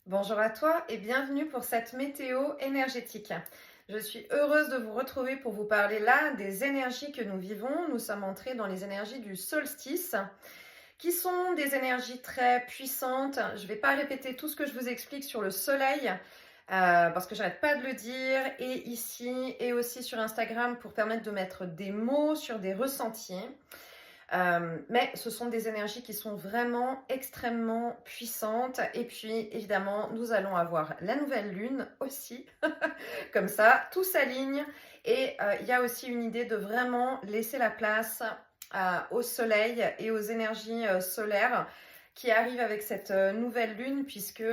Bonjour à toi et bienvenue pour cette météo énergétique. Je suis heureuse de vous retrouver pour vous parler là des énergies que nous vivons. Nous sommes entrés dans les énergies du solstice, qui sont des énergies très puissantes. Je ne vais pas répéter tout ce que je vous explique sur le soleil, parce que j'arrête pas de le dire, et ici, et aussi sur Instagram, pour permettre de mettre des mots sur des ressentis. Mais ce sont des énergies qui sont vraiment extrêmement puissantes. Et puis, évidemment, nous allons avoir la nouvelle lune aussi. Comme ça, tout s'aligne. Et il y a aussi une idée de vraiment laisser la place au soleil et aux énergies solaires qui arrivent avec cette nouvelle lune, puisque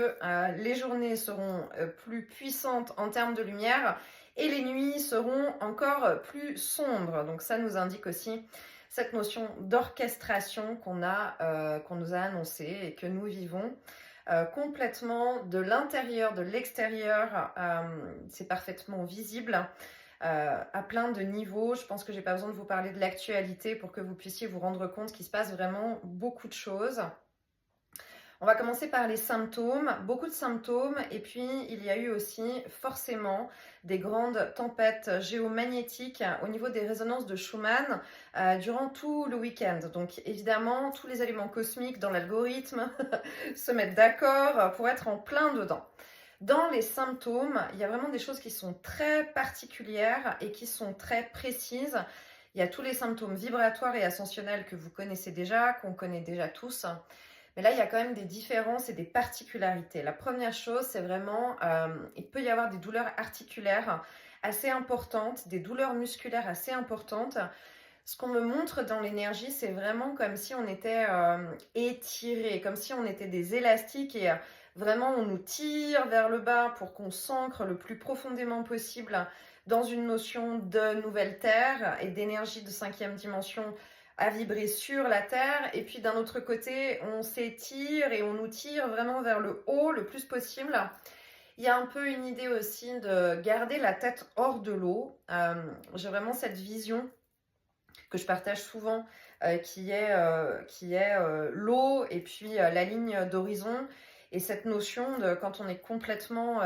les journées seront plus puissantes en termes de lumière et les nuits seront encore plus sombres. Donc ça nous indique aussi cette notion d'orchestration qu'on nous a annoncée et que nous vivons complètement de l'intérieur, de l'extérieur. C'est parfaitement visible à plein de niveaux. Je pense que j'ai pas besoin de vous parler de l'actualité pour que vous puissiez vous rendre compte qu'il se passe vraiment beaucoup de choses. On va commencer par les symptômes, beaucoup de symptômes, et puis il y a eu aussi forcément des grandes tempêtes géomagnétiques au niveau des résonances de Schumann durant tout le week-end. Donc évidemment, tous les éléments cosmiques dans l'algorithme se mettent d'accord pour être en plein dedans. Dans les symptômes, il y a vraiment des choses qui sont très particulières et qui sont très précises. Il y a tous les symptômes vibratoires et ascensionnels que vous connaissez déjà, qu'on connaît déjà tous. Mais là, il y a quand même des différences et des particularités. La première chose, c'est vraiment, il peut y avoir des douleurs articulaires assez importantes, des douleurs musculaires assez importantes. Ce qu'on me montre dans l'énergie, c'est vraiment comme si on était étiré, comme si on était des élastiques et vraiment on nous tire vers le bas pour qu'on s'ancre le plus profondément possible dans une notion de nouvelle terre et d'énergie de cinquième dimension à vibrer sur la terre. Et puis d'un autre côté, on s'étire et on nous tire vraiment vers le haut le plus possible. Il y a un peu une idée aussi de garder la tête hors de l'eau. J'ai vraiment cette vision que je partage souvent, qui est l'eau et puis la ligne d'horizon. Et cette notion de quand on est complètement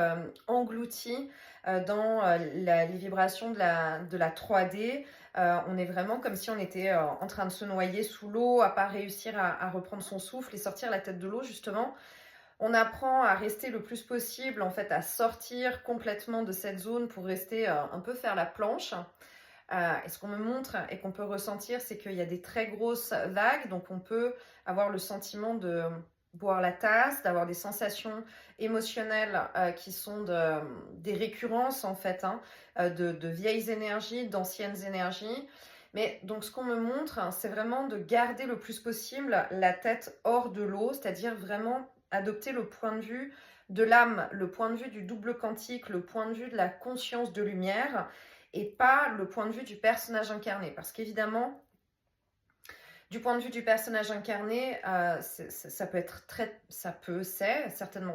englouti dans les vibrations de la 3D, on est vraiment comme si on était en train de se noyer sous l'eau, à pas réussir à reprendre son souffle et sortir la tête de l'eau justement. On apprend à rester le plus possible, en fait, à sortir complètement de cette zone pour rester un peu faire la planche. Et ce qu'on me montre et qu'on peut ressentir, c'est qu'il y a des très grosses vagues, donc on peut avoir le sentiment de boire la tasse, d'avoir des sensations émotionnelles qui sont des récurrences en fait, hein, de vieilles énergies, d'anciennes énergies. Mais donc ce qu'on me montre, hein, c'est vraiment de garder le plus possible la tête hors de l'eau, c'est-à-dire vraiment adopter le point de vue de l'âme, le point de vue du double quantique, le point de vue de la conscience de lumière, et pas le point de vue du personnage incarné. Parce qu'évidemment, du point de vue du personnage incarné, c'est certainement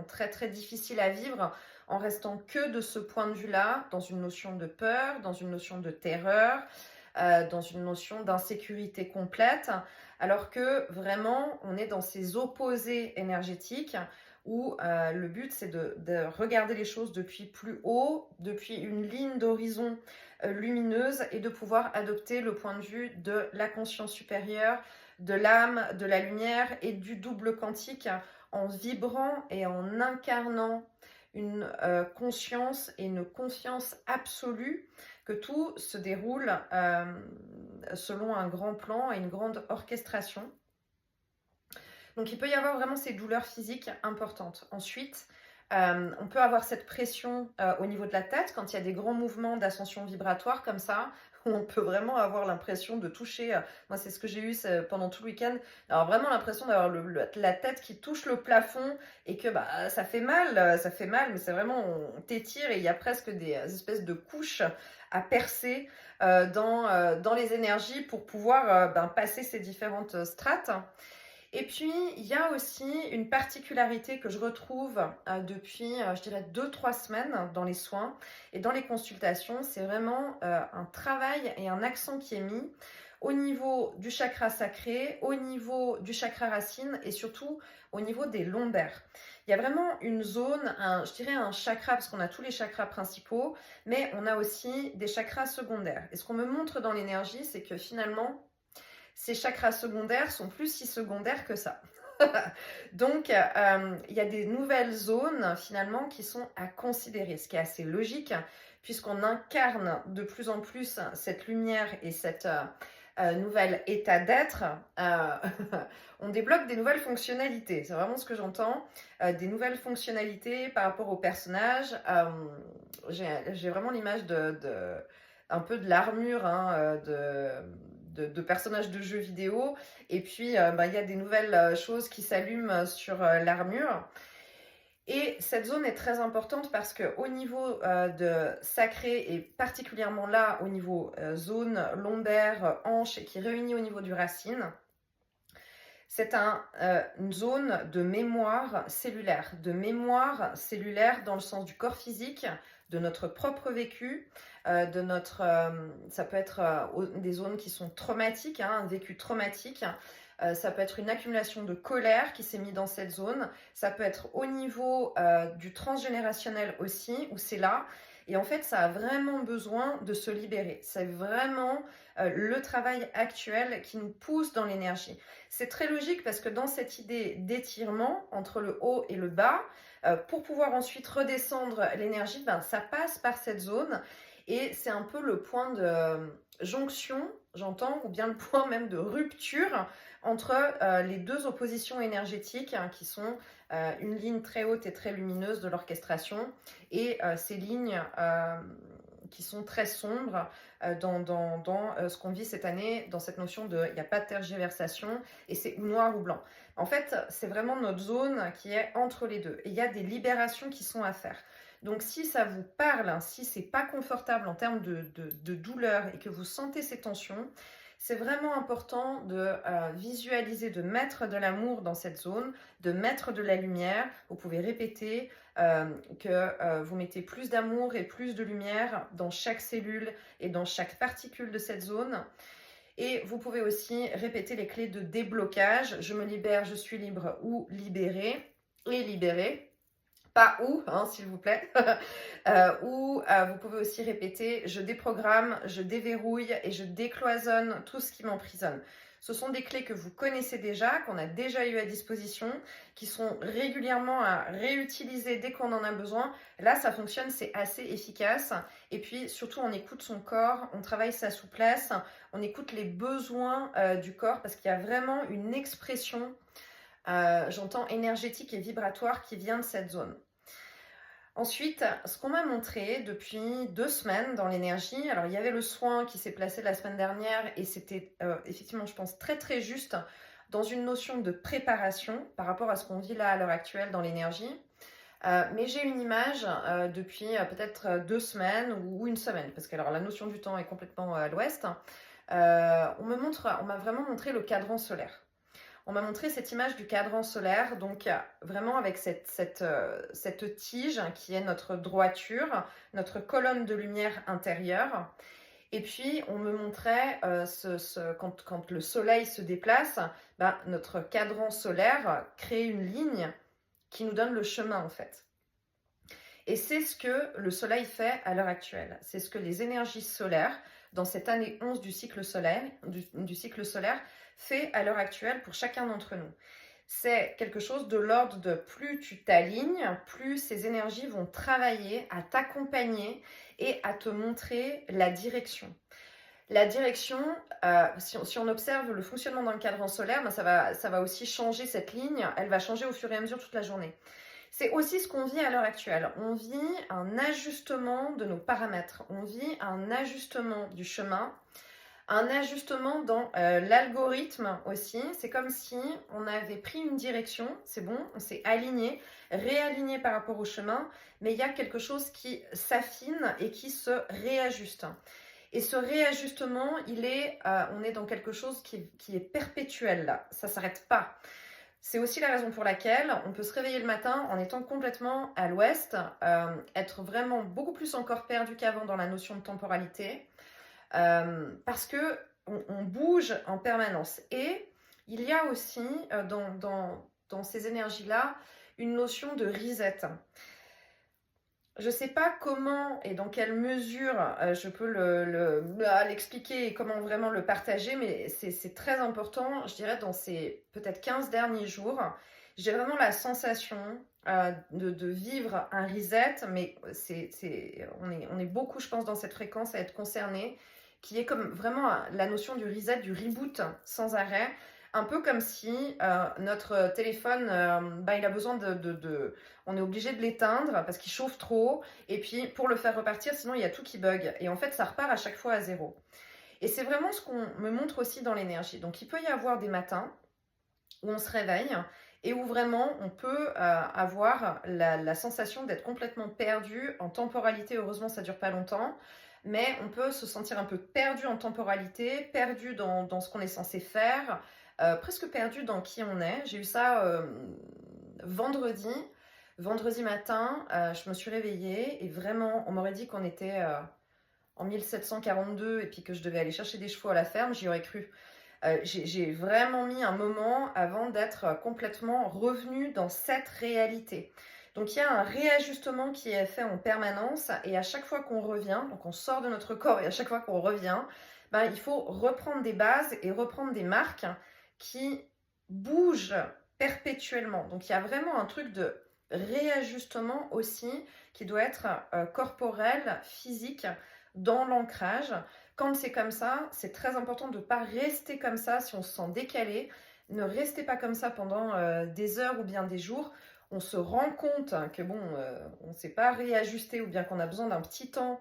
très très difficile à vivre en restant que de ce point de vue-là, dans une notion de peur, dans une notion de terreur, dans une notion d'insécurité complète, alors que vraiment on est dans ces opposés énergétiques où le but c'est de regarder les choses depuis plus haut, depuis une ligne d'horizon lumineuse et de pouvoir adopter le point de vue de la conscience supérieure, de l'âme, de la lumière et du double quantique en vibrant et en incarnant une conscience et une confiance absolue que tout se déroule selon un grand plan et une grande orchestration. Donc il peut y avoir vraiment ces douleurs physiques importantes. Ensuite, on peut avoir cette pression au niveau de la tête quand il y a des grands mouvements d'ascension vibratoire comme ça, où on peut vraiment avoir l'impression de toucher, moi c'est ce que j'ai eu pendant tout le week-end, alors vraiment l'impression d'avoir la tête qui touche le plafond et que bah, ça fait mal, mais c'est vraiment, on t'étire et il y a presque des espèces de couches à percer dans les énergies pour pouvoir passer ces différentes strates. Et puis, il y a aussi une particularité que je retrouve depuis, je dirais, 2-3 semaines dans les soins et dans les consultations. C'est vraiment un travail et un accent qui est mis au niveau du chakra sacré, au niveau du chakra racine et surtout au niveau des lombaires. Il y a vraiment une zone, je dirais un chakra, parce qu'on a tous les chakras principaux, mais on a aussi des chakras secondaires. Et ce qu'on me montre dans l'énergie, c'est que finalement, ces chakras secondaires sont plus si secondaires que ça. Donc, il y a des nouvelles zones finalement qui sont à considérer, ce qui est assez logique, puisqu'on incarne de plus en plus cette lumière et cette nouvel état d'être. On débloque des nouvelles fonctionnalités, c'est vraiment ce que j'entends, des nouvelles fonctionnalités par rapport au personnage. J'ai vraiment l'image un peu de l'armure, hein, de personnages de jeux vidéo. Et puis, il y a des nouvelles choses qui s'allument sur l'armure. Et cette zone est très importante parce qu'au niveau de sacré, et particulièrement là, au niveau zone lombaire, hanche, qui réunit au niveau du racine, c'est une zone de mémoire cellulaire dans le sens du corps physique, de notre propre vécu, ça peut être des zones qui sont traumatiques, hein, un vécu traumatique. Ça peut être une accumulation de colère qui s'est mise dans cette zone. Ça peut être au niveau du transgénérationnel aussi, où c'est là. Et en fait, ça a vraiment besoin de se libérer. C'est vraiment le travail actuel qui nous pousse dans l'énergie. C'est très logique parce que dans cette idée d'étirement entre le haut et le bas, pour pouvoir ensuite redescendre l'énergie, ça passe par cette zone. Et c'est un peu le point de jonction, j'entends, ou bien le point même de rupture entre les deux oppositions énergétiques, hein, qui sont une ligne très haute et très lumineuse de l'orchestration et ces lignes qui sont très sombres dans ce qu'on vit cette année, dans cette notion de il n'y a pas de tergiversation et c'est ou noir ou blanc. En fait, c'est vraiment notre zone qui est entre les deux et il y a des libérations qui sont à faire. Donc si ça vous parle, si c'est pas confortable en termes de douleur et que vous sentez ces tensions, c'est vraiment important de visualiser, de mettre de l'amour dans cette zone, de mettre de la lumière. Vous pouvez répéter que vous mettez plus d'amour et plus de lumière dans chaque cellule et dans chaque particule de cette zone. Et vous pouvez aussi répéter les clés de déblocage. Je me libère, je suis libre ou libéré et libéré. Pas ou, hein, s'il vous plaît. Ou vous pouvez aussi répéter « je déprogramme, je déverrouille et je décloisonne tout ce qui m'emprisonne ». Ce sont des clés que vous connaissez déjà, qu'on a déjà eu à disposition, qui sont régulièrement à réutiliser dès qu'on en a besoin. Là, ça fonctionne, c'est assez efficace. Et puis, surtout, on écoute son corps, on travaille sa souplesse, on écoute les besoins du corps parce qu'il y a vraiment une expression j'entends énergétique et vibratoire qui vient de cette zone. Ensuite, ce qu'on m'a montré depuis 2 semaines dans l'énergie, alors il y avait le soin qui s'est placé la semaine dernière et c'était effectivement, je pense, très très juste dans une notion de préparation par rapport à ce qu'on vit là à l'heure actuelle dans l'énergie. Mais j'ai une image depuis peut-être 2 semaines ou 1 semaine, parce que alors, la notion du temps est complètement à l'ouest. On m'a vraiment montré le cadran solaire. On m'a montré cette image du cadran solaire, donc vraiment avec cette tige qui est notre droiture, notre colonne de lumière intérieure. Et puis, on me montrait, quand le soleil se déplace, notre cadran solaire crée une ligne qui nous donne le chemin, en fait. Et c'est ce que le soleil fait à l'heure actuelle. C'est ce que les énergies solaires, dans cette année 11 du cycle solaire, fait à l'heure actuelle pour chacun d'entre nous. C'est quelque chose de l'ordre de plus tu t'alignes, plus ces énergies vont travailler à t'accompagner et à te montrer la direction. La direction, si on observe le fonctionnement dans le cadran solaire, ça va aussi changer cette ligne, elle va changer au fur et à mesure toute la journée. C'est aussi ce qu'on vit à l'heure actuelle. On vit un ajustement de nos paramètres, on vit un ajustement du chemin, un ajustement dans l'algorithme aussi. C'est comme si on avait pris une direction, c'est bon, on s'est aligné, réaligné par rapport au chemin, mais il y a quelque chose qui s'affine et qui se réajuste. Et ce réajustement, on est dans quelque chose qui est perpétuel là, ça ne s'arrête pas. C'est aussi la raison pour laquelle on peut se réveiller le matin en étant complètement à l'ouest, être vraiment beaucoup plus encore perdu qu'avant dans la notion de temporalité, parce que on bouge en permanence. Et il y a aussi dans ces énergies-là une notion de reset. Je ne sais pas comment et dans quelle mesure je peux l'expliquer et comment vraiment le partager, mais c'est très important, je dirais, dans ces peut-être 15 derniers jours. J'ai vraiment la sensation de vivre un reset, mais on est beaucoup, je pense, dans cette fréquence à être concernés, qui est comme vraiment la notion du reset, du reboot sans arrêt. Un peu comme si notre téléphone, il a besoin on est obligé de l'éteindre parce qu'il chauffe trop. Et puis, pour le faire repartir, sinon, il y a tout qui bug. Et en fait, ça repart à chaque fois à zéro. Et c'est vraiment ce qu'on me montre aussi dans l'énergie. Donc, il peut y avoir des matins où on se réveille et où vraiment on peut avoir la sensation d'être complètement perdu en temporalité. Heureusement, ça ne dure pas longtemps. Mais on peut se sentir un peu perdu en temporalité, perdu dans ce qu'on est censé faire, presque perdu dans qui on est. J'ai eu ça vendredi matin, je me suis réveillée et vraiment, on m'aurait dit qu'on était en 1742 et puis que je devais aller chercher des chevaux à la ferme, j'y aurais cru. J'ai vraiment mis un moment avant d'être complètement revenue dans cette réalité. Donc il y a un réajustement qui est fait en permanence et à chaque fois qu'on revient, donc on sort de notre corps et à chaque fois qu'on revient, il faut reprendre des bases et reprendre des marques qui bougent perpétuellement. Donc il y a vraiment un truc de réajustement aussi qui doit être corporel, physique, dans l'ancrage. Quand c'est comme ça, c'est très important de ne pas rester comme ça si on se sent décalé. Ne restez pas comme ça pendant des heures ou bien des jours. On se rend compte que on ne s'est pas réajusté ou bien qu'on a besoin d'un petit temps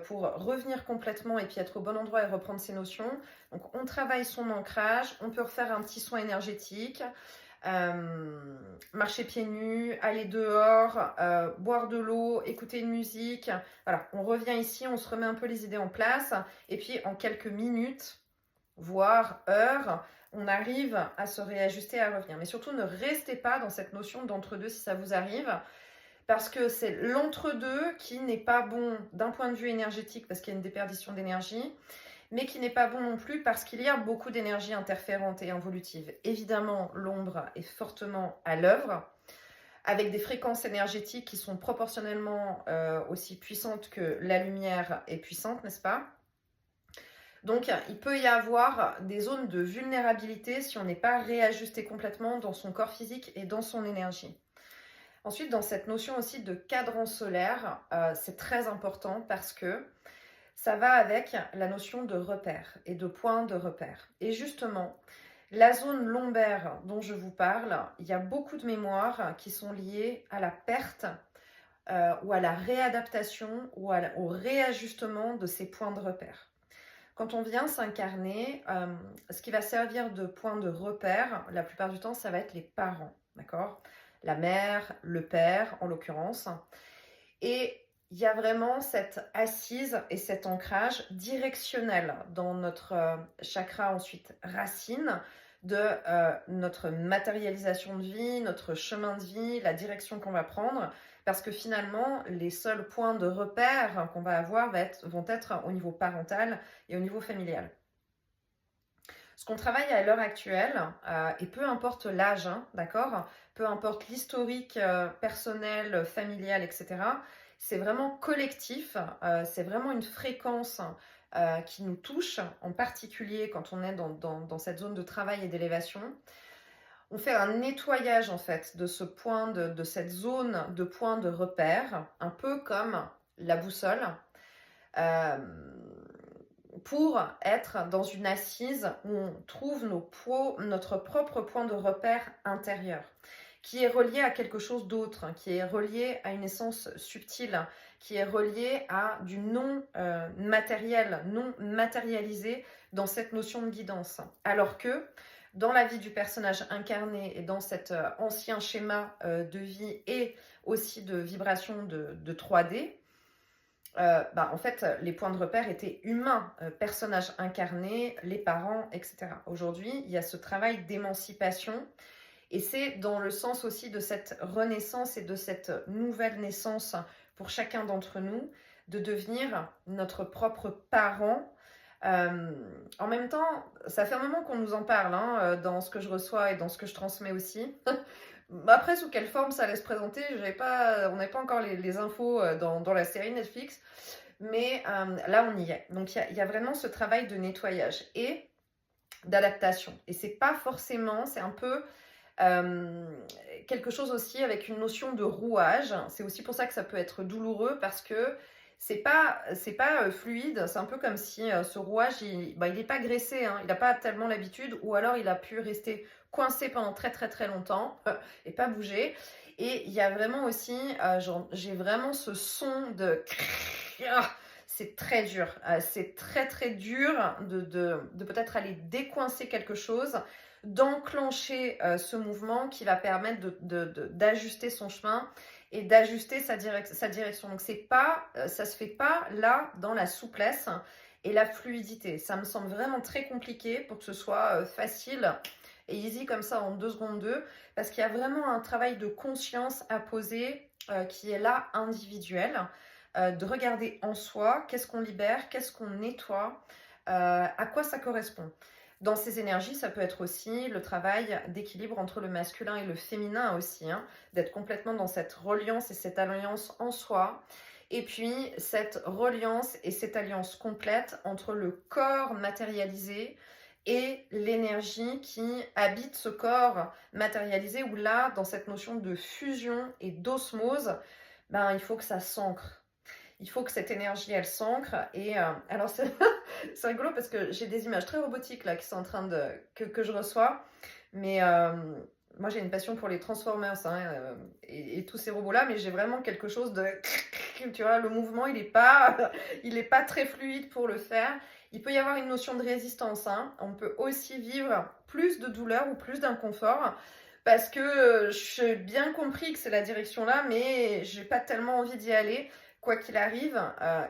pour revenir complètement et puis être au bon endroit et reprendre ses notions. Donc on travaille son ancrage, on peut refaire un petit soin énergétique, marcher pieds nus, aller dehors, boire de l'eau, écouter une musique. Voilà, on revient ici, on se remet un peu les idées en place et puis en quelques minutes, voire heures, on arrive à se réajuster, à revenir. Mais surtout, ne restez pas dans cette notion d'entre-deux si ça vous arrive, parce que c'est l'entre-deux qui n'est pas bon d'un point de vue énergétique, parce qu'il y a une déperdition d'énergie, mais qui n'est pas bon non plus parce qu'il y a beaucoup d'énergie interférente et involutive. Évidemment, l'ombre est fortement à l'œuvre, avec des fréquences énergétiques qui sont proportionnellement aussi puissantes que la lumière est puissante, n'est-ce pas ? Donc, il peut y avoir des zones de vulnérabilité si on n'est pas réajusté complètement dans son corps physique et dans son énergie. Ensuite, dans cette notion aussi de cadran solaire, c'est très important parce que ça va avec la notion de repère et de point de repère. Et justement, la zone lombaire dont je vous parle, il y a beaucoup de mémoires qui sont liées à la perte ou à la réadaptation ou au réajustement de ces points de repère. Quand on vient s'incarner, ce qui va servir de point de repère, la plupart du temps, ça va être les parents, d'accord ? La mère, le père, en l'occurrence. Et il y a vraiment cette assise et cet ancrage directionnel dans notre chakra ensuite racine de notre matérialisation de vie, notre chemin de vie, la direction qu'on va prendre. Parce que finalement, les seuls points de repère qu'on va avoir vont être au niveau parental et au niveau familial. Ce qu'on travaille à l'heure actuelle, et peu importe l'âge, d'accord, peu importe l'historique personnel, familial, etc., c'est vraiment collectif, c'est vraiment une fréquence qui nous touche, en particulier quand on est dans cette zone de travail et d'élévation. On fait un nettoyage en fait de ce point, de cette zone de point de repère, un peu comme la boussole, pour être dans une assise où on trouve notre propre point de repère intérieur, qui est relié à quelque chose d'autre, qui est relié à une essence subtile, qui est relié à du non matériel, non matérialisé dans cette notion de guidance. Alors que dans la vie du personnage incarné et dans cet ancien schéma de vie et aussi de vibration de 3D, en fait, les points de repère étaient humains, personnages incarnés, les parents, etc. Aujourd'hui, il y a ce travail d'émancipation et c'est dans le sens aussi de cette renaissance et de cette nouvelle naissance pour chacun d'entre nous, de devenir notre propre parent En même temps, ça fait un moment qu'on nous en parle, hein, dans ce que je reçois et dans ce que je transmets aussi. Après, sous quelle forme ça allait se présenter, on n'avait pas encore les infos dans la série Netflix, mais là, on y est. Donc, il y a vraiment ce travail de nettoyage et d'adaptation. Et c'est pas forcément, c'est un peu quelque chose aussi avec une notion de rouage. C'est aussi pour ça que ça peut être douloureux parce que c'est pas fluide. C'est un peu comme si ce rouage, il n'est pas graissé, hein, il n'a pas tellement l'habitude, ou alors il a pu rester coincé pendant très très très longtemps et pas bouger. Et il y a vraiment aussi, j'ai vraiment ce son de c'est très dur. C'est très très dur de peut-être aller décoincer quelque chose, d'enclencher ce mouvement qui va permettre d'ajuster son chemin et d'ajuster sa direction. Donc ça se fait pas là dans la souplesse et la fluidité. Ça me semble vraiment très compliqué pour que ce soit facile et easy comme ça en 2 secondes 2, parce qu'il y a vraiment un travail de conscience à poser qui est là individuel. De regarder en soi, qu'est-ce qu'on libère, qu'est-ce qu'on nettoie, à quoi ça correspond. Dans ces énergies, ça peut être aussi le travail d'équilibre entre le masculin et le féminin aussi, hein, d'être complètement dans cette reliance et cette alliance en soi. Et puis, cette reliance et cette alliance complète entre le corps matérialisé et l'énergie qui habite ce corps matérialisé, où là, dans cette notion de fusion et d'osmose, il faut que ça s'ancre. Il faut que cette énergie, elle s'ancre. Et alors, c'est rigolo parce que j'ai des images très robotiques là qui sont en train que je reçois. Mais moi, j'ai une passion pour les Transformers, hein, et tous ces robots-là. Mais j'ai vraiment quelque chose de... Tu vois, le mouvement, il est pas très fluide pour le faire. Il peut y avoir une notion de résistance, hein. On peut aussi vivre plus de douleur ou plus d'inconfort. Parce que j'ai bien compris que c'est la direction là, mais j'ai pas tellement envie d'y aller. Quoi qu'il arrive,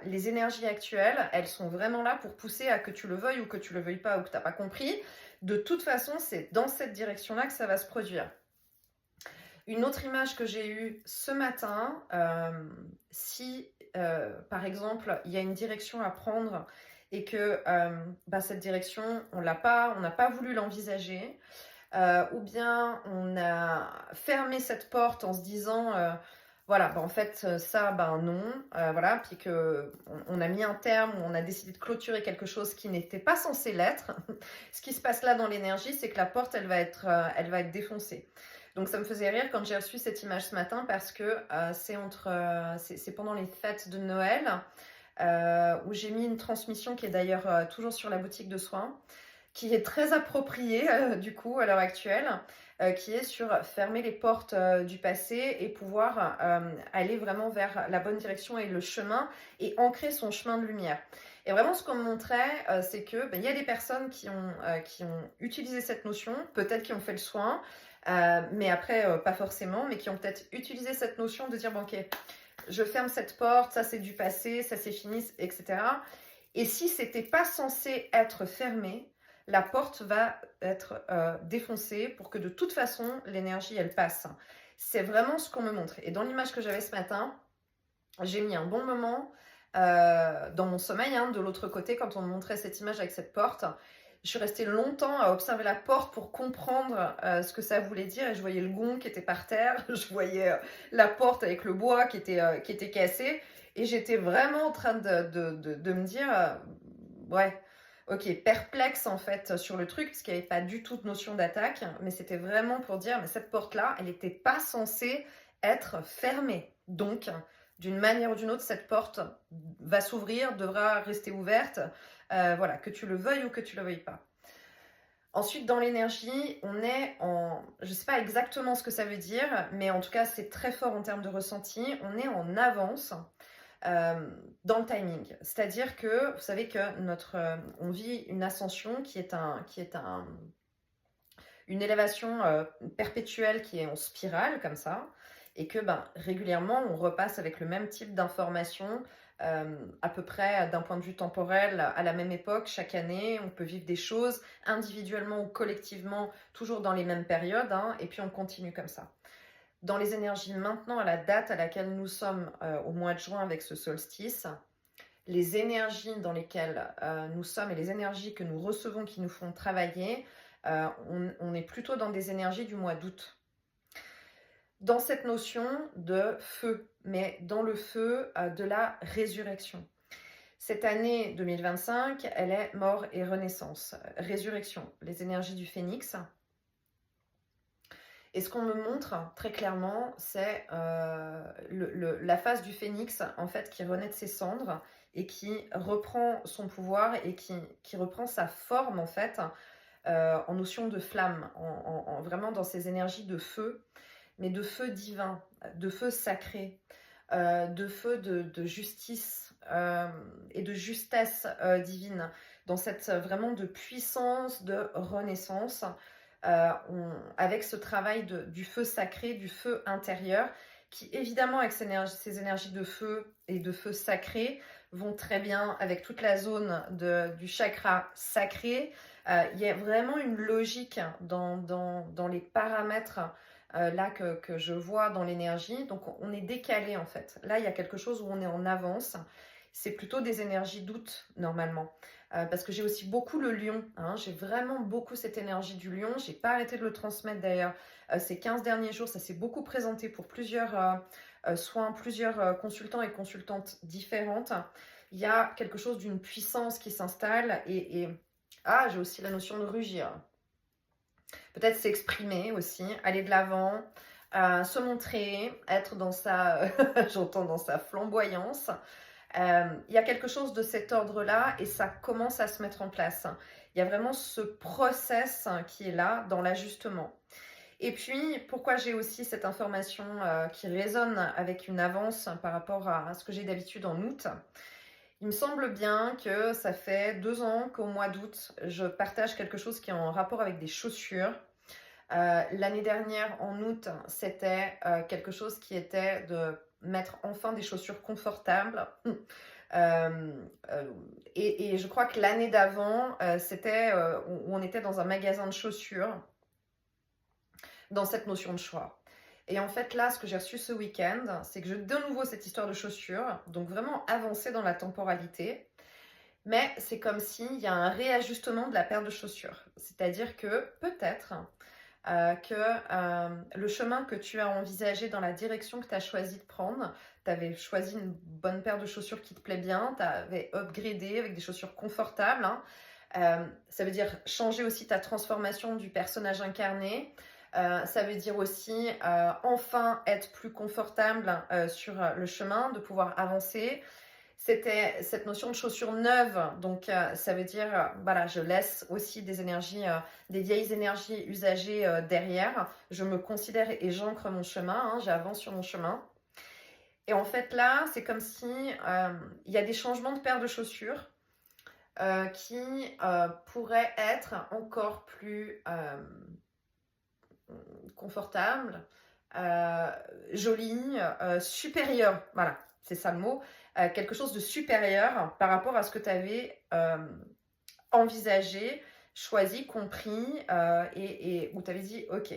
les énergies actuelles, elles sont vraiment là pour pousser à que tu le veuilles ou que tu le veuilles pas ou que tu n'as pas compris. De toute façon, c'est dans cette direction-là que ça va se produire. Une autre image que j'ai eue ce matin, si par exemple, il y a une direction à prendre et que cette direction, on n'a pas voulu l'envisager, ou bien on a fermé cette porte en se disant voilà, en fait ça non, voilà, puis que on a mis un terme, on a décidé de clôturer quelque chose qui n'était pas censé l'être. Ce qui se passe là dans l'énergie, c'est que la porte elle va être défoncée. Donc ça me faisait rire quand j'ai reçu cette image ce matin parce que c'est pendant les fêtes de Noël, où j'ai mis une transmission qui est d'ailleurs toujours sur la boutique de soins, qui est très appropriée du coup à l'heure actuelle, qui est sur fermer les portes du passé et pouvoir aller vraiment vers la bonne direction et le chemin et ancrer son chemin de lumière. Et vraiment ce qu'on me montrait, c'est que il y a des personnes qui ont utilisé cette notion, peut-être qui ont fait le soin, mais après pas forcément, mais qui ont peut-être utilisé cette notion de dire bon ok, je ferme cette porte, ça c'est du passé, ça c'est fini, etc. Et si c'était pas censé être fermé, la porte va être défoncée pour que de toute façon, l'énergie, elle passe. C'est vraiment ce qu'on me montre. Et dans l'image que j'avais ce matin, j'ai mis un bon moment dans mon sommeil, hein, de l'autre côté, quand on me montrait cette image avec cette porte. Je suis restée longtemps à observer la porte pour comprendre ce que ça voulait dire. Et je voyais le gond qui était par terre, je voyais la porte avec le bois qui était cassé. Et j'étais vraiment en train de me dire, ouais, ok, perplexe en fait sur le truc, parce qu'il n'y avait pas du tout de notion d'attaque, mais c'était vraiment pour dire, mais cette porte-là, elle n'était pas censée être fermée. Donc, d'une manière ou d'une autre, cette porte va s'ouvrir, devra rester ouverte, voilà, que tu le veuilles ou que tu le veuilles pas. Ensuite, dans l'énergie, on est je ne sais pas exactement ce que ça veut dire, mais en tout cas, c'est très fort en termes de ressenti, on est en avance dans le timing. C'est-à-dire que vous savez que on vit une ascension qui est une élévation perpétuelle qui est en spirale comme ça, et que régulièrement on repasse avec le même type d'informations à peu près d'un point de vue temporel à la même époque chaque année. On peut vivre des choses individuellement ou collectivement toujours dans les mêmes périodes, hein, et puis on continue comme ça. Dans les énergies maintenant, à la date à laquelle nous sommes au mois de juin avec ce solstice, les énergies dans lesquelles nous sommes et les énergies que nous recevons qui nous font travailler, on est plutôt dans des énergies du mois d'août. Dans cette notion de feu, mais dans le feu de la résurrection. Cette année 2025, elle est mort et renaissance, résurrection, les énergies du phénix. Et ce qu'on me montre très clairement, c'est la phase du phénix en fait qui renaît de ses cendres et qui reprend son pouvoir et qui reprend sa forme en fait en notion de flamme, vraiment dans ces énergies de feu, mais de feu divin, de feu sacré, de feu de justice et de justesse divine, dans cette vraiment de puissance de renaissance, avec ce travail du feu sacré, du feu intérieur, qui évidemment avec ces énergies de feu et de feu sacré vont très bien avec toute la zone du chakra sacré. Il y a vraiment une logique dans les paramètres là que je vois dans l'énergie. Donc on est décalé en fait. Là il y a quelque chose où on est en avance. C'est plutôt des énergies d'août normalement. Parce que j'ai aussi beaucoup le lion. Hein. J'ai vraiment beaucoup cette énergie du lion. J'ai pas arrêté de le transmettre d'ailleurs ces 15 derniers jours. Ça s'est beaucoup présenté pour plusieurs soins, plusieurs consultants et consultantes différentes. Il y a quelque chose d'une puissance qui s'installe ah, j'ai aussi la notion de rugir. Peut-être s'exprimer aussi, aller de l'avant, se montrer, être dans sa, j'entends dans sa flamboyance. Il y a quelque chose de cet ordre-là et ça commence à se mettre en place. Il y a vraiment ce process qui est là dans l'ajustement. Et puis, pourquoi j'ai aussi cette information qui résonne avec une avance par rapport à ce que j'ai d'habitude en août. Il me semble bien que ça fait 2 ans qu'au mois d'août, je partage quelque chose qui est en rapport avec des chaussures. L'année dernière, en août, c'était quelque chose qui était de mettre enfin des chaussures confortables. Et je crois que l'année d'avant, c'était où on était dans un magasin de chaussures, dans cette notion de choix. Et en fait, là, ce que j'ai reçu ce week-end, c'est que je de nouveau cette histoire de chaussures, donc vraiment avancer dans la temporalité. Mais c'est comme s'il y a un réajustement de la paire de chaussures. C'est-à-dire que peut-être le chemin que tu as envisagé dans la direction que tu as choisi de prendre, tu avais choisi une bonne paire de chaussures qui te plaît bien, tu avais upgradé avec des chaussures confortables. Hein. Ça veut dire changer aussi ta transformation du personnage incarné. Ça veut dire aussi enfin être plus confortable sur le chemin, de pouvoir avancer. C'était cette notion de chaussures neuves, donc ça veut dire, voilà, je laisse aussi des énergies, des vieilles énergies usagées derrière. Je me considère et j'ancre mon chemin, hein, j'avance sur mon chemin. Et en fait là, c'est comme si il y a des changements de paires de chaussures qui pourraient être encore plus confortables, jolies, supérieures. Voilà, c'est ça le mot. Quelque chose de supérieur par rapport à ce que tu avais envisagé, choisi, compris et où tu avais dit ok,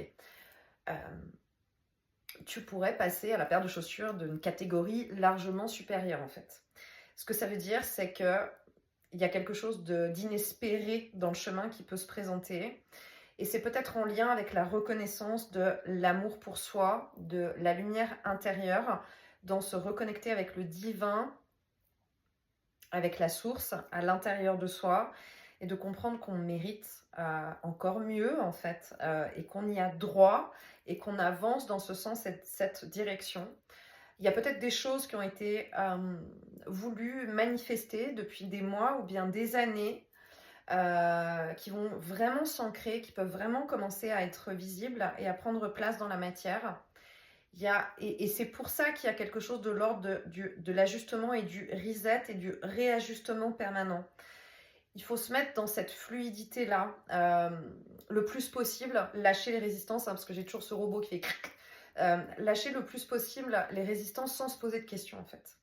tu pourrais passer à la paire de chaussures d'une catégorie largement supérieure en fait. Ce que ça veut dire, c'est que il y a quelque chose d'inespéré dans le chemin qui peut se présenter. Et c'est peut-être en lien avec la reconnaissance de l'amour pour soi, de la lumière intérieure, dans se reconnecter avec le divin, avec la source à l'intérieur de soi, et de comprendre qu'on mérite encore mieux en fait, et qu'on y a droit, et qu'on avance dans ce sens, cette direction. Il y a peut-être des choses qui ont été voulues manifester depuis des mois ou bien des années, qui vont vraiment s'ancrer, qui peuvent vraiment commencer à être visibles et à prendre place dans la matière. Et c'est pour ça qu'il y a quelque chose de l'ordre de l'ajustement et du reset et du réajustement permanent. Il faut se mettre dans cette fluidité-là le plus possible, lâcher les résistances, hein, parce que j'ai toujours ce robot qui fait lâcher le plus possible les résistances sans se poser de questions en fait.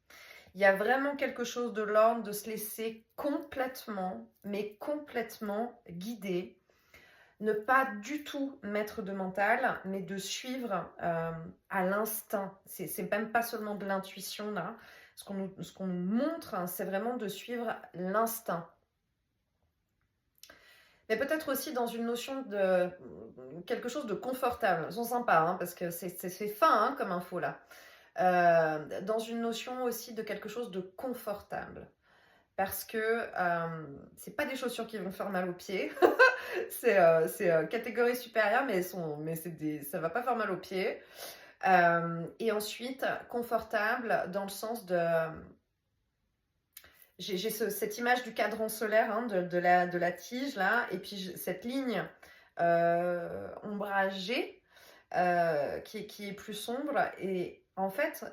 Il y a vraiment quelque chose de l'ordre de se laisser complètement, mais complètement guider. Ne pas du tout mettre de mental, mais de suivre à l'instinct. C'est même pas seulement de l'intuition là. ce qu'on nous montre, hein, c'est vraiment de suivre l'instinct. Mais peut-être aussi dans une notion de quelque chose de confortable. Ils sont sympas, hein, parce que c'est fin hein, comme info là. Dans une notion aussi de quelque chose de confortable. Parce que c'est pas des chaussures qui vont faire mal aux pieds. c'est catégorie supérieure, mais, ça va pas faire mal aux pieds. Et ensuite, confortable dans le sens de... J'ai cette image du cadran solaire, hein, de la tige, là, et puis cette ligne ombragée qui est plus sombre. Et en fait,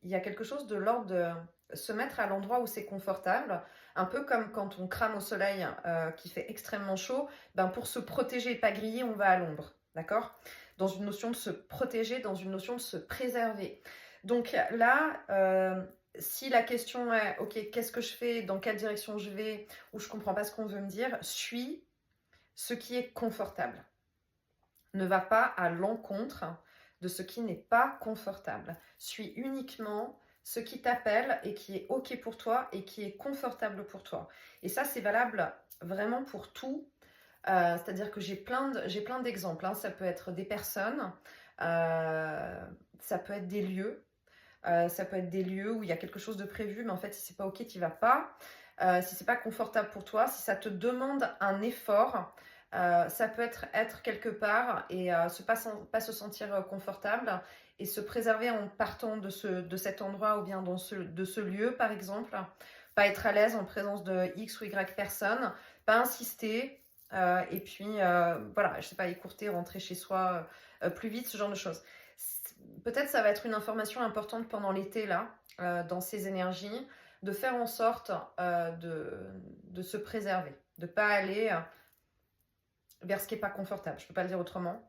il y a quelque chose de l'ordre de se mettre à l'endroit où c'est confortable, un peu comme quand on crame au soleil qui fait extrêmement chaud, ben pour se protéger et pas griller, on va à l'ombre, d'accord? Dans une notion de se protéger, dans une notion de se préserver. Donc là, si la question est, ok, qu'est-ce que je fais, dans quelle direction je vais, ou je comprends pas ce qu'on veut me dire, suis ce qui est confortable. Ne va pas à l'encontre de ce qui n'est pas confortable. Suis uniquement ce qui t'appelle et qui est ok pour toi et qui est confortable pour toi. Et ça, c'est valable vraiment pour tout. C'est-à-dire que j'ai plein d'exemples. Hein. Ça peut être des personnes, ça peut être des lieux. Ça peut être des lieux où il y a quelque chose de prévu, mais en fait, si c'est pas ok, tu vas pas. Si c'est pas confortable pour toi, si ça te demande un effort, ça peut être quelque part et pas se sentir confortable et se préserver en partant de cet endroit ou bien de ce lieu, par exemple. Pas être à l'aise en présence de X ou Y personnes, pas insister. Et puis, voilà, je sais pas, écourter, rentrer chez soi plus vite, ce genre de choses. Peut-être ça va être une information importante pendant l'été, là, dans ces énergies, de faire en sorte de se préserver, de ne pas aller vers ce qui n'est pas confortable. Je ne peux pas le dire autrement.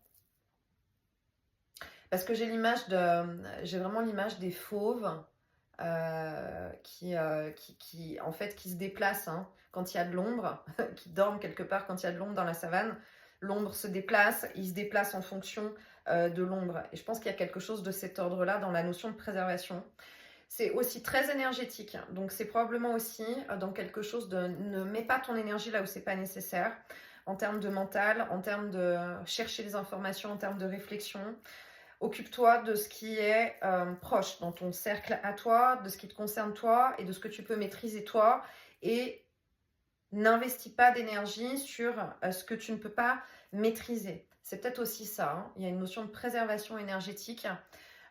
Parce que j'ai vraiment l'image des fauves qui se déplacent hein, quand il y a de l'ombre, qui dorment quelque part quand il y a de l'ombre dans la savane. L'ombre se déplace, il se déplace en fonction de l'ombre. Et je pense qu'il y a quelque chose de cet ordre-là dans la notion de préservation. C'est aussi très énergétique. Donc c'est probablement aussi dans quelque chose de ne mets pas ton énergie là où c'est pas nécessaire, en termes de mental, en termes de chercher les informations, en termes de réflexion. Occupe-toi de ce qui est proche dans ton cercle à toi, de ce qui te concerne toi et de ce que tu peux maîtriser toi. Et n'investis pas d'énergie sur ce que tu ne peux pas maîtriser. C'est peut-être aussi ça. Hein. Il y a une notion de préservation énergétique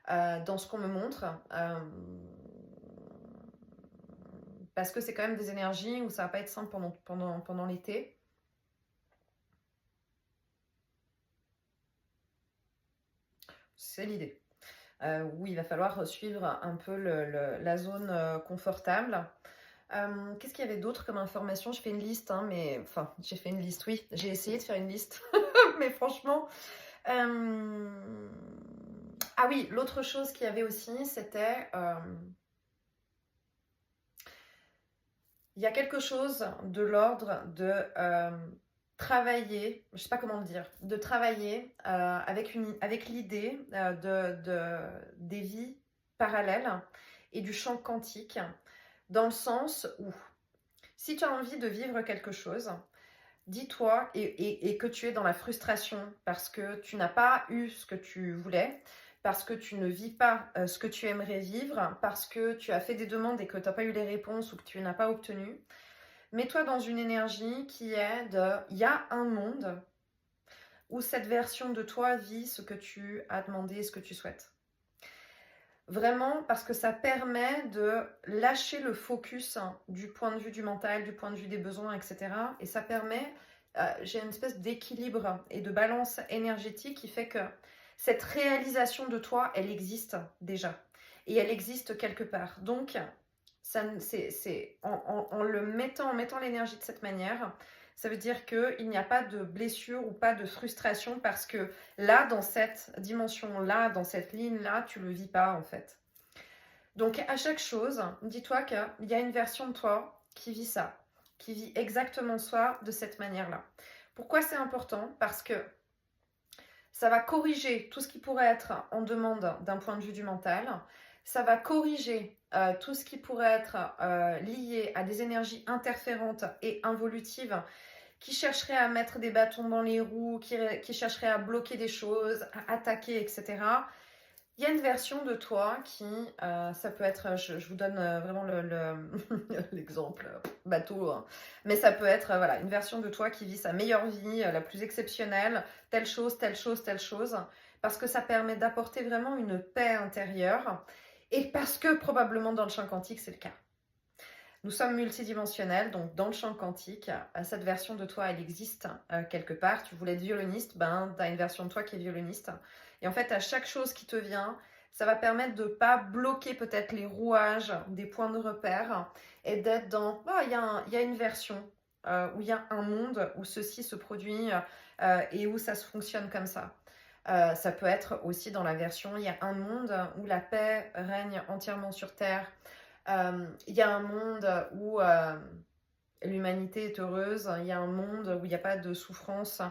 dans ce qu'on me montre. Parce que c'est quand même des énergies où ça va pas être simple pendant l'été. C'est l'idée. Oui, il va falloir suivre un peu la zone confortable. Qu'est-ce qu'il y avait d'autre comme information? Je fais une liste, hein, mais... Enfin, j'ai fait une liste, oui. J'ai essayé de faire une liste. Mais franchement... Ah oui, l'autre chose qu'il y avait aussi, c'était... Il y a quelque chose de l'ordre de travailler, je ne sais pas comment le dire, de travailler avec l'idée des vies parallèles et du champ quantique, dans le sens où, si tu as envie de vivre quelque chose, dis-toi et que tu es dans la frustration parce que tu n'as pas eu ce que tu voulais, parce que tu ne vis pas ce que tu aimerais vivre, parce que tu as fait des demandes et que tu n'as pas eu les réponses ou que tu n'as pas obtenu. Mets-toi dans une énergie qui est il y a un monde où cette version de toi vit ce que tu as demandé et ce que tu souhaites. Vraiment, parce que ça permet de lâcher le focus du point de vue du mental, du point de vue des besoins, etc. Et ça permet, j'ai une espèce d'équilibre et de balance énergétique qui fait que cette réalisation de toi, elle existe déjà. Et elle existe quelque part. Donc, en mettant l'énergie de cette manière, ça veut dire qu'il n'y a pas de blessure ou pas de frustration parce que là, dans cette dimension-là, dans cette ligne-là, tu ne le vis pas en fait. Donc à chaque chose, dis-toi qu'il y a une version de toi qui vit ça, qui vit exactement ça de cette manière-là. Pourquoi c'est important? Parce que ça va corriger tout ce qui pourrait être en demande d'un point de vue du mental. Ça va corriger tout ce qui pourrait être lié à des énergies interférentes et involutives qui chercheraient à mettre des bâtons dans les roues, qui chercheraient à bloquer des choses, à attaquer, etc. Il y a une version de toi qui, ça peut être, je vous donne vraiment l'exemple bateau, hein, mais ça peut être voilà, une version de toi qui vit sa meilleure vie, la plus exceptionnelle, telle chose, telle chose, telle chose, parce que ça permet d'apporter vraiment une paix intérieure, et parce que probablement dans le champ quantique, c'est le cas. Nous sommes multidimensionnels, donc dans le champ quantique, cette version de toi, elle existe quelque part. Tu voulais être violoniste, ben, tu as une version de toi qui est violoniste. Et en fait, à chaque chose qui te vient, ça va permettre de ne pas bloquer peut-être les rouages des points de repère et d'être dans, il y a une version où il y a un monde où ceci se produit et où ça se fonctionne comme ça. Ça peut être aussi dans la version, il y a un monde où la paix règne entièrement sur Terre. Il y a un monde où l'humanité est heureuse, il y a un monde où il n'y a pas de souffrance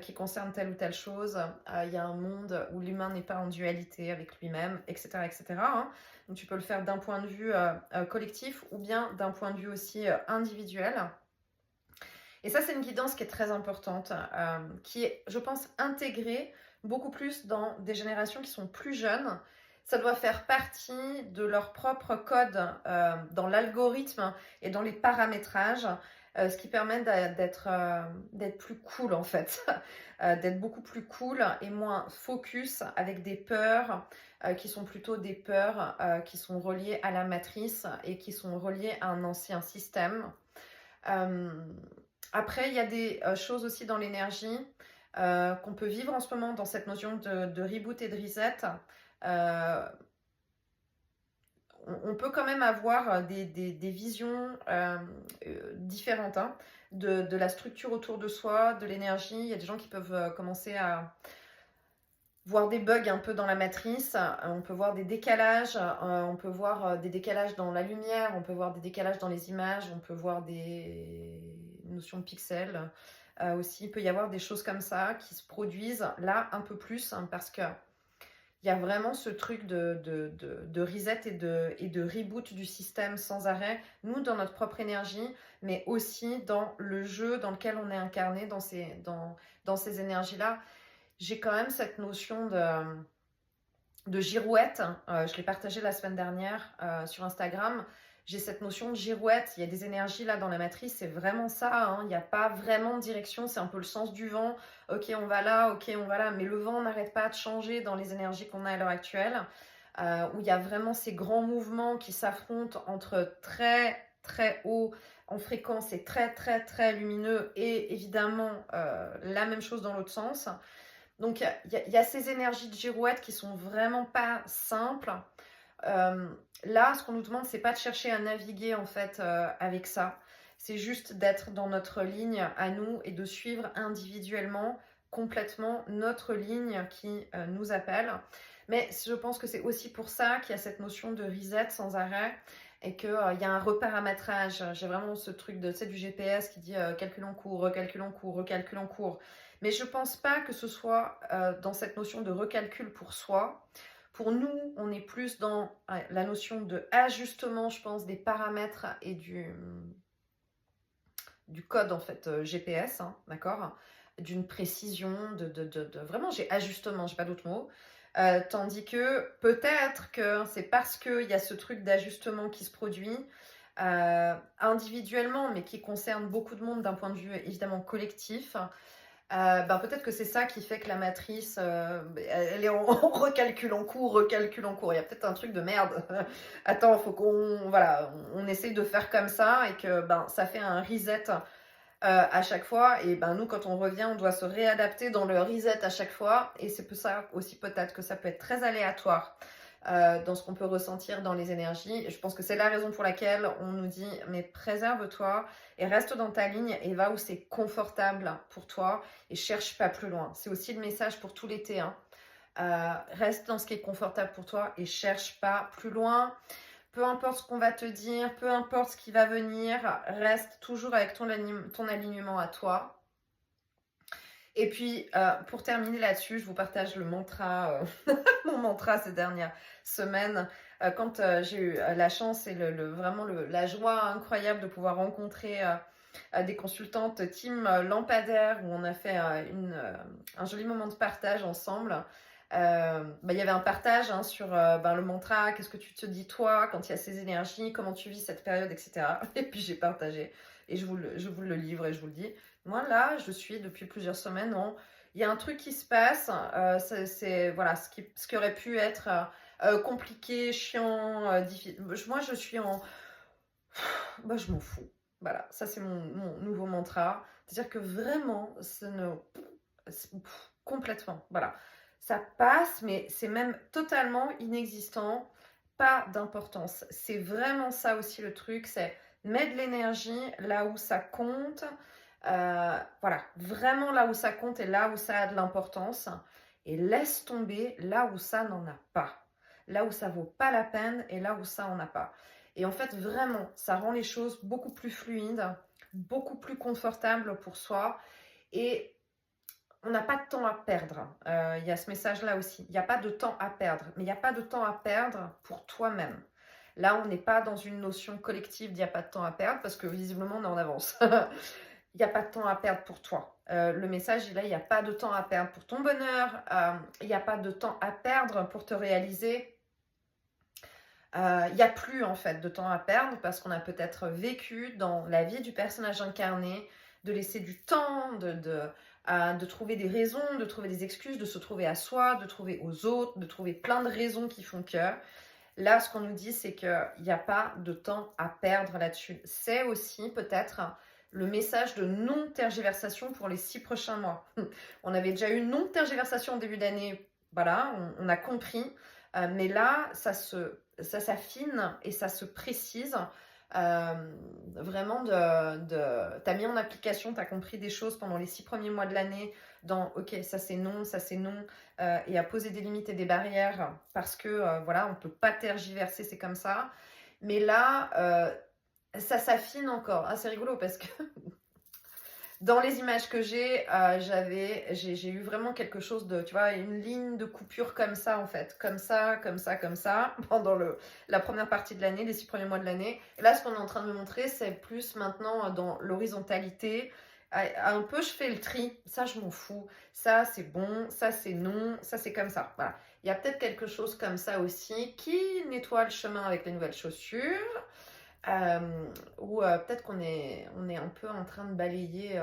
qui concerne telle ou telle chose, il y a un monde où l'humain n'est pas en dualité avec lui-même, etc. etc. hein. Donc tu peux le faire d'un point de vue collectif ou bien d'un point de vue aussi individuel. Et ça, c'est une guidance qui est très importante, qui est, je pense, intégrée beaucoup plus dans des générations qui sont plus jeunes. Ça doit faire partie de leur propre code dans l'algorithme et dans les paramétrages, ce qui permet d'être plus cool en fait, d'être beaucoup plus cool et moins focus avec des peurs qui sont plutôt des peurs qui sont reliées à la matrice et qui sont reliées à un ancien système. Après, il y a des choses aussi dans l'énergie qu'on peut vivre en ce moment dans cette notion de reboot et de reset. On peut quand même avoir des visions différentes hein, de la structure autour de soi, de l'énergie. Il y a des gens qui peuvent commencer à voir des bugs un peu dans la matrice, on peut voir des décalages, on peut voir des décalages dans la lumière, on peut voir des décalages dans les images, on peut voir des notions de pixels aussi. Il peut y avoir des choses comme ça qui se produisent là un peu plus hein, parce que il y a vraiment ce truc de reset et de reboot du système sans arrêt, nous dans notre propre énergie, mais aussi dans le jeu dans lequel on est incarné dans ces énergies-là. J'ai quand même cette notion de girouette. Je l'ai partagé la semaine dernière sur Instagram. J'ai cette notion de girouette. Il y a des énergies là dans la matrice, c'est vraiment ça. Hein. Il n'y a pas vraiment de direction, c'est un peu le sens du vent. Ok, on va là, ok, on va là. Mais le vent n'arrête pas de changer dans les énergies qu'on a à l'heure actuelle. Où il y a vraiment ces grands mouvements qui s'affrontent entre très très haut en fréquence et très très très lumineux et évidemment la même chose dans l'autre sens. Donc, il y a ces énergies de girouette qui sont vraiment pas simples. Là, ce qu'on nous demande, c'est pas de chercher à naviguer en fait avec ça. C'est juste d'être dans notre ligne à nous et de suivre individuellement, complètement notre ligne qui nous appelle. Mais je pense que c'est aussi pour ça qu'il y a cette notion de reset sans arrêt et qu'il y a un reparamétrage. J'ai vraiment ce truc de, tu sais, du GPS qui dit calcul en cours, recalcul en cours, recalcul en cours. Mais je ne pense pas que ce soit dans cette notion de recalcul pour soi. Pour nous, on est plus dans la notion de ajustement, je pense, des paramètres et du code en fait GPS, hein, d'accord, d'une précision, vraiment j'ai ajustement, j'ai pas d'autre mot. Tandis que peut-être que c'est parce qu'il y a ce truc d'ajustement qui se produit individuellement, mais qui concerne beaucoup de monde d'un point de vue évidemment collectif. Peut-être que c'est ça qui fait que la matrice, elle est en recalcul en cours, recalcul en cours. Il y a peut-être un truc de merde. Attends, faut on essaye de faire comme ça et que ça fait un reset à chaque fois. Et nous, quand on revient, on doit se réadapter dans le reset à chaque fois. Et c'est pour ça aussi peut-être que ça peut être très aléatoire dans ce qu'on peut ressentir dans les énergies. Et je pense que c'est la raison pour laquelle on nous dit, mais préserve-toi et reste dans ta ligne et va où c'est confortable pour toi et cherche pas plus loin. C'est aussi le message pour tout l'été. Hein. Reste dans ce qui est confortable pour toi et cherche pas plus loin. Peu importe ce qu'on va te dire, peu importe ce qui va venir, reste toujours avec ton alignement à toi. Et puis, pour terminer là-dessus, je vous partage le mantra, mon mantra ces dernières semaines. quand j'ai eu la chance et vraiment la joie incroyable de pouvoir rencontrer des consultantes team lampadaire où on a fait un joli moment de partage ensemble. Il y avait un partage sur le mantra, qu'est-ce que tu te dis toi quand il y a ces énergies, comment tu vis cette période, etc. Et puis j'ai partagé et je vous le livre et je vous le dis. Moi là, je suis depuis plusieurs semaines il y a un truc qui se passe, c'est voilà ce qui aurait pu être compliqué, chiant, difficile. Moi je suis je m'en fous. Voilà, ça c'est mon nouveau mantra. C'est-à-dire que vraiment, complètement, voilà. Ça passe, mais c'est même totalement inexistant, pas d'importance. C'est vraiment ça aussi le truc, c'est mettre de l'énergie là où ça compte. Voilà, vraiment là où ça compte et là où ça a de l'importance. Et laisse tomber là où ça n'en a pas. Là où ça vaut pas la peine et là où ça en a pas. Et en fait, vraiment, ça rend les choses beaucoup plus fluides, beaucoup plus confortables pour soi. Et on n'a pas de temps à perdre. Il y a ce message-là aussi. Il n'y a pas de temps à perdre. Mais il n'y a pas de temps à perdre pour toi-même. Là, on n'est pas dans une notion collective d'il n'y a pas de temps à perdre parce que visiblement, on est en avance. Il n'y a pas de temps à perdre pour toi. Le message est là, il n'y a pas de temps à perdre pour ton bonheur. Il n'y a pas de temps à perdre pour te réaliser. Il n'y a plus en fait de temps à perdre parce qu'on a peut-être vécu dans la vie du personnage incarné de laisser du temps, de trouver des raisons, de trouver des excuses, de se trouver à soi, de trouver aux autres, de trouver plein de raisons qui font que. Là, ce qu'on nous dit, c'est qu'il n'y a pas de temps à perdre là-dessus. C'est aussi peut-être le message de non-tergiversation pour les 6 prochains mois. On avait déjà eu non-tergiversation en début d'année, voilà, on a compris. Mais là, ça s'affine et ça se précise. Vraiment, t'as mis en application, t'as compris des choses pendant les 6 premiers mois de l'année dans ok, ça c'est non, et à poser des limites et des barrières parce que voilà, on peut pas tergiverser, c'est comme ça. Mais là, ça s'affine encore. Ah, c'est rigolo parce que dans les images que j'ai eu vraiment quelque chose de, tu vois, une ligne de coupure comme ça en fait, comme ça, pendant la première partie de l'année, les 6 premiers mois de l'année. Et là, ce qu'on est en train de me montrer, c'est plus maintenant dans l'horizontalité. Un peu, je fais le tri. Ça, je m'en fous. Ça, c'est bon. Ça, c'est non. Ça, c'est comme ça. Voilà. Il y a peut-être quelque chose comme ça aussi qui nettoie le chemin avec les nouvelles chaussures. Ou peut-être qu'on est un peu en train de balayer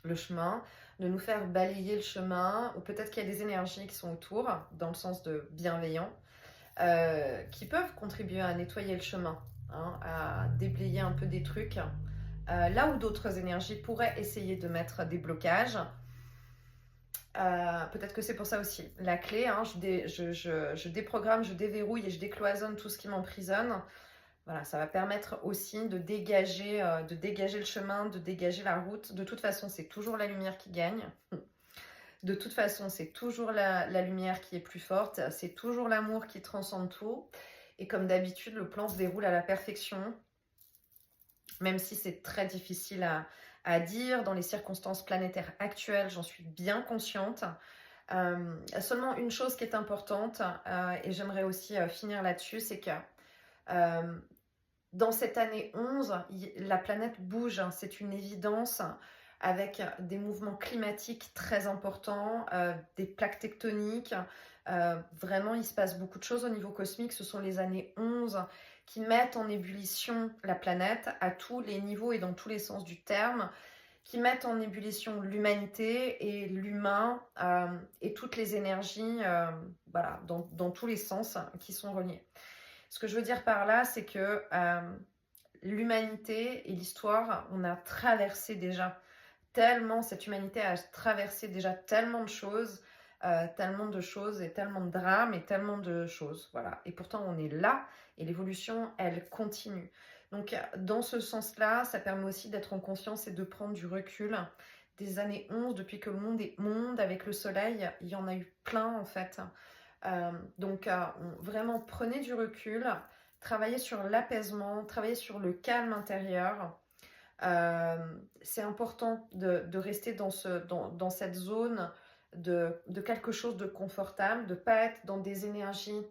le chemin, de nous faire balayer le chemin, ou peut-être qu'il y a des énergies qui sont autour, dans le sens de bienveillant, qui peuvent contribuer à nettoyer le chemin, à déblayer un peu des trucs, là où d'autres énergies pourraient essayer de mettre des blocages. Peut-être que c'est pour ça aussi. La clé, je déprogramme, je déverrouille et je décloisonne tout ce qui m'emprisonne. Voilà, ça va permettre aussi de dégager le chemin, de dégager la route. De toute façon, c'est toujours la lumière qui gagne. De toute façon, c'est toujours la lumière qui est plus forte. C'est toujours l'amour qui transcende tout. Et comme d'habitude, le plan se déroule à la perfection. Même si c'est très difficile à dire dans les circonstances planétaires actuelles, j'en suis bien consciente. Seulement une chose qui est importante, et j'aimerais aussi finir là-dessus, c'est que dans cette année 11, la planète bouge, c'est une évidence, avec des mouvements climatiques très importants, des plaques tectoniques. Vraiment, il se passe beaucoup de choses au niveau cosmique. Ce sont les années 11 qui mettent en ébullition la planète à tous les niveaux et dans tous les sens du terme, qui mettent en ébullition l'humanité et l'humain et toutes les énergies voilà, dans tous les sens qui sont reliés. Ce que je veux dire par là, c'est que l'humanité et l'histoire, on a traversé déjà tellement, cette humanité a traversé déjà tellement de choses et tellement de drames et tellement de choses. Voilà. Et pourtant, on est là et l'évolution, elle continue. Donc, dans ce sens-là, ça permet aussi d'être en conscience et de prendre du recul. Des années 11, depuis que le monde est monde, avec le soleil, il y en a eu plein en fait. Donc, vraiment, prenez du recul, travaillez sur l'apaisement, travaillez sur le calme intérieur. C'est important de rester dans cette zone de quelque chose de confortable, de ne pas être dans des énergies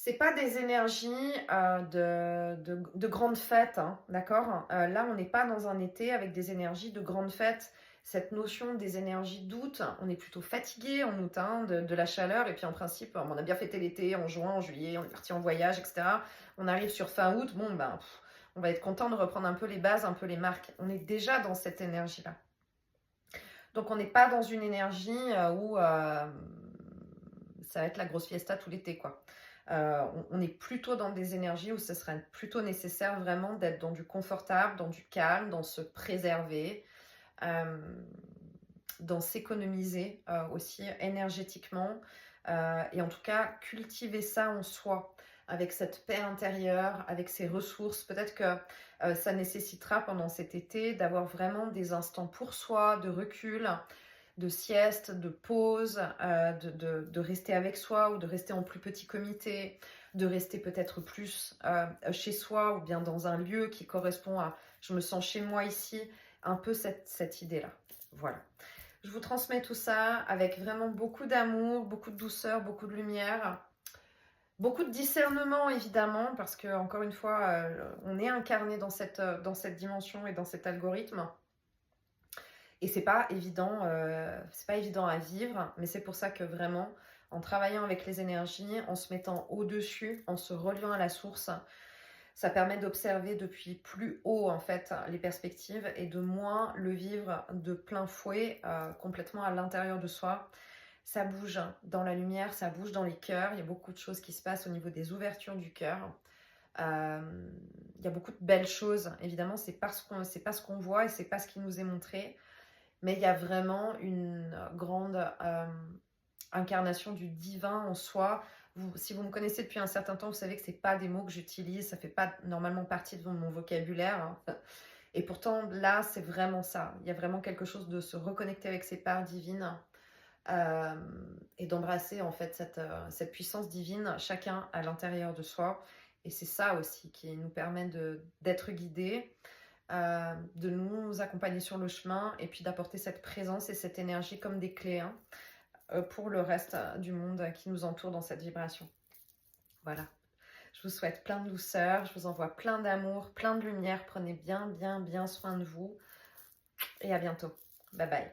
C'est pas des énergies de grandes fêtes, hein, d'accord? Là, on n'est pas dans un été avec des énergies de grandes fêtes. Cette notion des énergies d'août, on est plutôt fatigué en août, hein, de la chaleur. Et puis en principe, on a bien fêté l'été en juin, en juillet, on est parti en voyage, etc. On arrive sur fin août, bon, ben, on va être content de reprendre un peu les bases, un peu les marques. On est déjà dans cette énergie-là. Donc on n'est pas dans une énergie où ça va être la grosse fiesta tout l'été, quoi. On est plutôt dans des énergies où ce serait plutôt nécessaire vraiment d'être dans du confortable, dans du calme, dans se préserver, dans s'économiser aussi énergétiquement, et en tout cas cultiver ça en soi avec cette paix intérieure, avec ses ressources. Peut-être que ça nécessitera pendant cet été d'avoir vraiment des instants pour soi, de recul, de sieste, de pause, de rester avec soi ou de rester en plus petit comité, de rester peut-être plus chez soi ou bien dans un lieu qui correspond à je me sens chez moi ici, un peu cette idée-là. Voilà. Je vous transmets tout ça avec vraiment beaucoup d'amour, beaucoup de douceur, beaucoup de lumière, beaucoup de discernement évidemment, parce que encore une fois, on est incarné dans cette dimension et dans cet algorithme. Et c'est pas évident à vivre, mais c'est pour ça que vraiment, en travaillant avec les énergies, en se mettant au-dessus, en se reliant à la source, ça permet d'observer depuis plus haut en fait les perspectives et de moins le vivre de plein fouet, complètement à l'intérieur de soi. Ça bouge dans la lumière, ça bouge dans les cœurs. Il y a beaucoup de choses qui se passent au niveau des ouvertures du cœur. Il y a beaucoup de belles choses. Évidemment, c'est pas ce qu'on voit et c'est pas ce qui nous est montré. Mais il y a vraiment une grande incarnation du divin en soi. Si vous me connaissez depuis un certain temps, vous savez que ce n'est pas des mots que j'utilise, ça ne fait pas normalement partie de mon vocabulaire, hein. Et pourtant, là, c'est vraiment ça. Il y a vraiment quelque chose de se reconnecter avec ses parts divines et d'embrasser en fait cette puissance divine, chacun à l'intérieur de soi. Et c'est ça aussi qui nous permet d'être guidés, de nous accompagner sur le chemin et puis d'apporter cette présence et cette énergie comme des clés, hein, pour le reste du monde qui nous entoure dans cette vibration. Voilà. Je vous souhaite plein de douceur, je vous envoie plein d'amour, plein de lumière. Prenez bien soin de vous et à bientôt. Bye bye.